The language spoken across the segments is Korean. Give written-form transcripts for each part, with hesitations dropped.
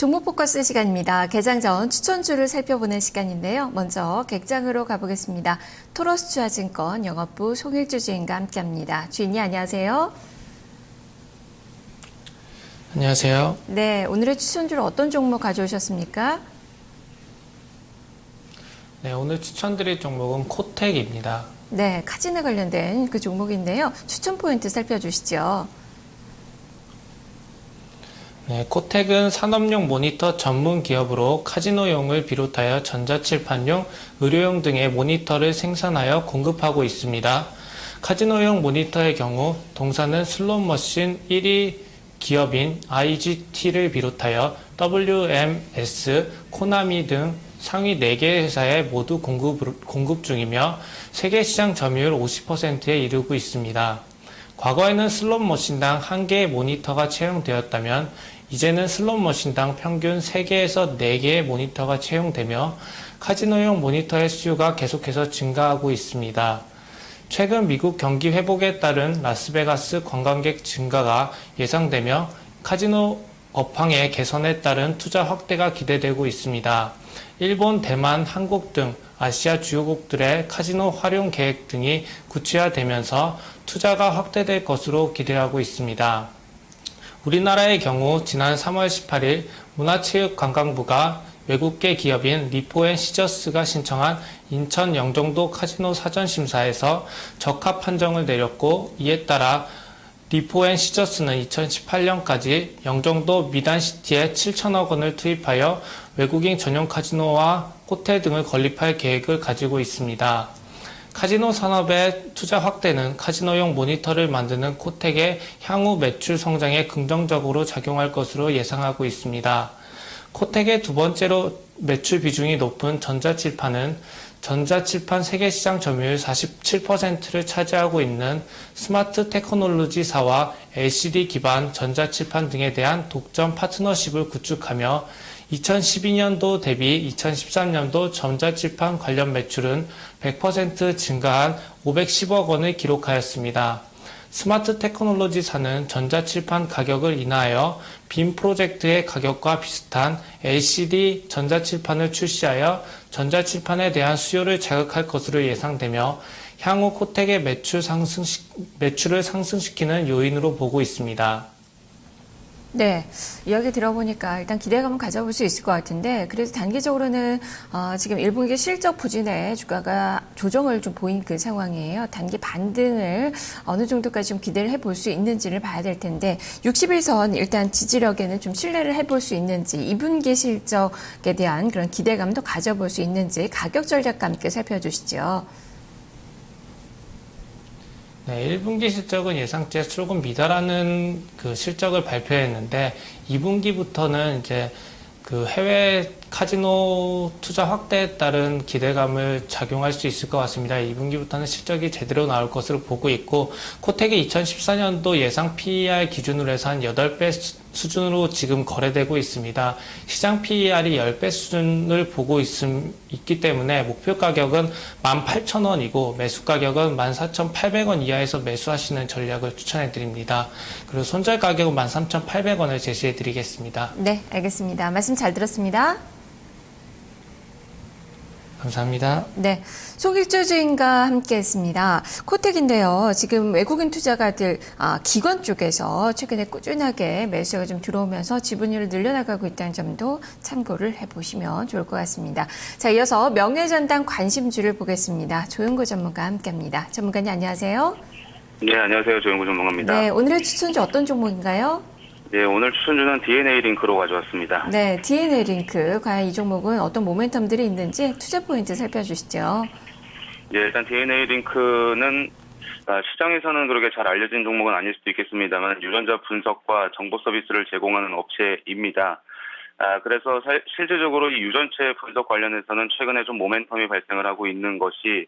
종목 포커스 시간입니다. 개장 전 추천주를 살펴보는 시간인데요. 먼저 객장으로 가보겠습니다. 토러스투자증권 영업부 송일주 주인과 함께합니다. 주인님 안녕하세요. 안녕하세요. 네, 오늘의 추천주를 어떤 종목 가져오셨습니까? 네, 오늘 추천드릴 종목은 코텍입니다. 네, 카지노 관련된 그 종목인데요. 추천 포인트 살펴주시죠. 네, 코텍은 산업용 모니터 전문 기업으로 카지노용을 비롯하여 전자칠판용, 의료용 등의 모니터를 생산하여 공급하고 있습니다. 카지노용 모니터의 경우 동사는 슬롯머신 1위 기업인 IGT를 비롯하여 WMS, 코나미 등 상위 4개 회사에 모두 공급 중이며 세계 시장 점유율 50%에 이르고 있습니다. 과거에는 슬롯머신당 1개의 모니터가 채용되었다면 이제는 슬롯머신당 평균 3개에서 4개의 모니터가 채용되며 카지노용 모니터의 수요가 계속해서 증가하고 있습니다. 최근 미국 경기 회복에 따른 라스베가스 관광객 증가가 예상되며 카지노 업황의 개선에 따른 투자 확대가 기대되고 있습니다. 일본, 대만, 한국 등 아시아 주요국들의 카지노 활용 계획 등이 구체화되면서 투자가 확대될 것으로 기대하고 있습니다. 우리나라의 경우 지난 3월 18일 문화체육관광부가 외국계 기업인 리포앤시저스가 신청한 인천 영종도 카지노 사전심사에서 적합 판정을 내렸고 이에 따라 리포앤시저스는 2018년까지 영종도 미단시티에 7천억 원을 투입하여 외국인 전용 카지노와 호텔 등을 건립할 계획을 가지고 있습니다. 카지노 산업의 투자 확대는 카지노용 모니터를 만드는 코텍의 향후 매출 성장에 긍정적으로 작용할 것으로 예상하고 있습니다. 코텍의 두 번째로 매출 비중이 높은 전자칠판은 전자칠판 세계시장 점유율 47%를 차지하고 있는 스마트 테크놀로지사와 LCD 기반 전자칠판 등에 대한 독점 파트너십을 구축하며 2012년도 대비 2013년도 전자칠판 관련 매출은 100% 증가한 510억 원을 기록하였습니다. 스마트 테크놀로지사는 전자칠판 가격을 인하여 빔 프로젝트의 가격과 비슷한 LCD 전자칠판을 출시하여 전자칠판에 대한 수요를 자극할 것으로 예상되며 향후 코텍의 매출을 상승시키는 요인으로 보고 있습니다. 네, 이야기 들어보니까 일단 기대감을 가져볼 수 있을 것 같은데 그래도 단기적으로는 지금 1분기 실적 부진에 주가가 조정을 좀 보인 그 상황이에요. 단기 반등을 어느 정도까지 좀 기대를 해볼 수 있는지를 봐야 될 텐데 60일선 일단 지지력에는 좀 신뢰를 해볼 수 있는지 2분기 실적에 대한 그런 기대감도 가져볼 수 있는지 가격 전략과 함께 살펴주시죠. 네, 1분기 실적은 예상치에 조금 미달하는 그 실적을 발표했는데 2분기부터는 이제 그 해외 카지노 투자 확대에 따른 기대감을 작용할 수 있을 것 같습니다. 2분기부터는 실적이 제대로 나올 것으로 보고 있고 코텍이 2014년도 예상 PER 기준으로 해서 한 8배 수준으로 지금 거래되고 있습니다. 시장 PER이 10배 수준을 보고 있기 때문에 목표 가격은 18,000원이고 매수 가격은 14,800원 이하에서 매수하시는 전략을 추천해 드립니다. 그리고 손절 가격은 13,800원을 제시해 드리겠습니다. 네, 알겠습니다. 말씀 잘 들었습니다. 감사합니다. 네, 송일주 주인과 함께했습니다. 코텍인데요. 지금 외국인 투자가들 기관 쪽에서 최근에 꾸준하게 매수가 좀 들어오면서 지분율을 늘려나가고 있다는 점도 참고를 해보시면 좋을 것 같습니다. 자, 이어서 명예전당 관심주를 보겠습니다. 조용구 전문가 함께합니다. 전문가님 안녕하세요. 네, 안녕하세요. 조영구 전문가입니다. 네, 오늘의 추천주 어떤 종목인가요? 네, 오늘 추천주는 DNA 링크로 가져왔습니다. 네, DNA 링크. 과연 이 종목은 어떤 모멘텀들이 있는지 투자 포인트 살펴주시죠. 네, 일단 DNA 링크는 시장에서는 그렇게 잘 알려진 종목은 아닐 수도 있겠습니다만 유전자 분석과 정보 서비스를 제공하는 업체입니다. 그래서 실질적으로 이 유전체 분석 관련해서는 최근에 좀 모멘텀이 발생을 하고 있는 것이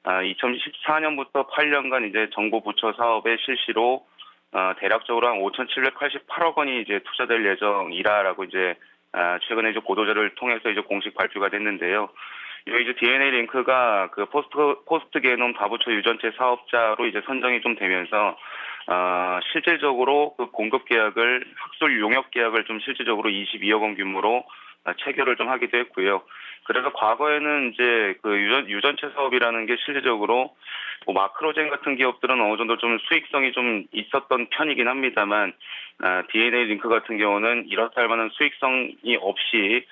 2014년부터 8년간 이제 정보 부처 사업의 실시로 대략적으로 한 5,788억 원이 이제 투자될 예정이라라고 이제 최근에 이제 보도자를 통해서 이제 공식 발표가 됐는데요. 여기 이제 DNA 링크가 그 포스트 게놈 다부처 유전체 사업자로 이제 선정이 좀 되면서 실질적으로 그 공급 계약을 학술 용역 계약을 좀 실질적으로 22억 원 규모로 체결을 좀 하기도 했고요. 그래서 과거에는 이제 그 유전체 사업이라는 게 실질적으로 뭐 마크로젠 같은 기업들은 어느 정도 좀 수익성이 좀 있었던 편이긴 합니다만 DNA 링크 같은 경우는 이렇다 할 만한 수익성이 없이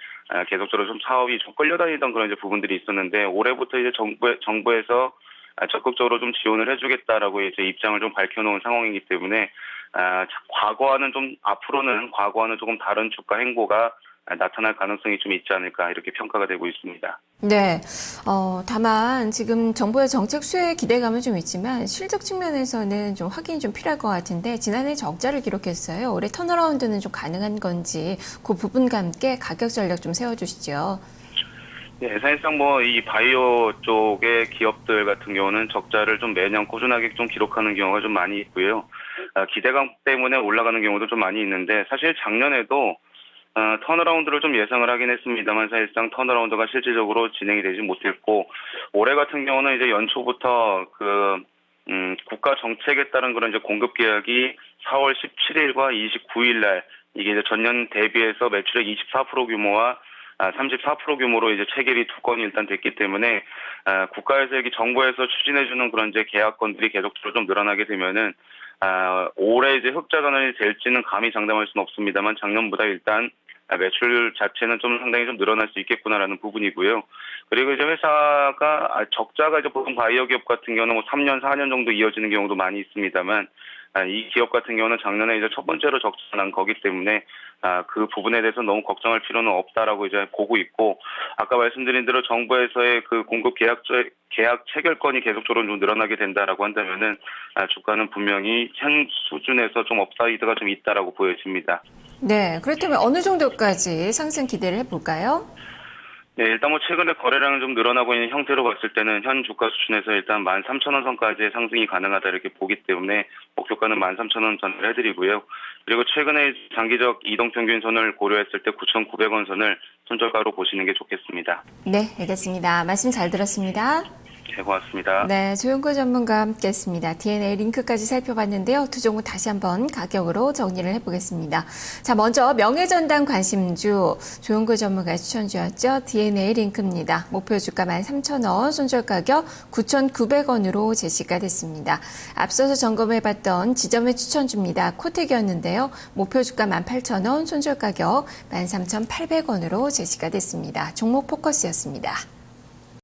계속적으로 좀 사업이 좀 끌려다니던 그런 이제 부분들이 있었는데 올해부터 이제 정부에서 적극적으로 좀 지원을 해주겠다라고 이제 입장을 좀 밝혀놓은 상황이기 때문에 앞으로는 과거와는 조금 다른 주가 행보가 나타날 가능성이 좀 있지 않을까 이렇게 평가가 되고 있습니다. 네. 다만 지금 정부의 정책 수혜에 기대감은 좀 있지만 실적 측면에서는 좀 확인이 좀 필요할 것 같은데 지난해 적자를 기록했어요. 올해 턴어라운드는 좀 가능한 건지 그 부분과 함께 가격 전략 좀 세워주시죠. 네, 사실상 뭐 이 바이오 쪽의 기업들 같은 경우는 적자를 좀 매년 꾸준하게 좀 기록하는 경우가 좀 많이 있고요. 기대감 때문에 올라가는 경우도 좀 많이 있는데 사실 작년에도 턴어라운드를 좀 예상을 하긴 했습니다만 사실상 턴어라운드가 실질적으로 진행이 되지 못했고 올해 같은 경우는 이제 연초부터 국가 정책에 따른 그런 이제 공급 계약이 4월 17일과 29일 날 이게 이제 전년 대비해서 매출의 24% 규모와 34% 규모로 이제 체결이 두 건이 일단 됐기 때문에 국가에서 여기 정부에서 추진해주는 그런 이제 계약건들이 계속적으로 좀 늘어나게 되면은 올해 이제 흑자 전환이 될지는 감히 장담할 수는 없습니다만 작년보다 일단 매출 자체는 좀 상당히 좀 늘어날 수 있겠구나라는 부분이고요. 그리고 이제 회사가 적자가 이제 보통 바이오 기업 같은 경우는 뭐 3년, 4년 정도 이어지는 경우도 많이 있습니다만 이 기업 같은 경우는 작년에 이제 첫 번째로 적자가 난 거기 때문에 그 부분에 대해서 너무 걱정할 필요는 없다라고 이제 보고 있고 아까 말씀드린 대로 정부에서의 그 공급 계약 체결권이 계속적으로 좀 늘어나게 된다라고 한다면은 주가는 분명히 현 수준에서 좀 업사이드가 좀 있다라고 보여집니다. 네. 그렇다면 어느 정도까지 상승 기대를 해볼까요? 네, 일단 뭐 최근에 거래량은 좀 늘어나고 있는 형태로 봤을 때는 현 주가 수준에서 일단 13,000원 선까지의 상승이 가능하다 이렇게 보기 때문에 목표가는 13,000원 전을 해드리고요. 그리고 최근에 장기적 이동평균선을 고려했을 때 9,900원 선을 손절가로 보시는 게 좋겠습니다. 네, 알겠습니다. 말씀 잘 들었습니다. 네, 고맙습니다. 네, 조용구 전문가와 함께했습니다. DNA 링크까지 살펴봤는데요. 두 종목 다시 한번 가격으로 정리를 해보겠습니다. 자, 먼저 명예전당 관심주 조용구 전문가의 추천주였죠. DNA 링크입니다. 목표 주가 13,000원, 손절 가격 9,900원으로 제시가 됐습니다. 앞서서 점검해봤던 지점의 추천주입니다. 코텍이었는데요. 목표 주가 18,000원, 손절 가격 13,800원으로 제시가 됐습니다. 종목 포커스였습니다.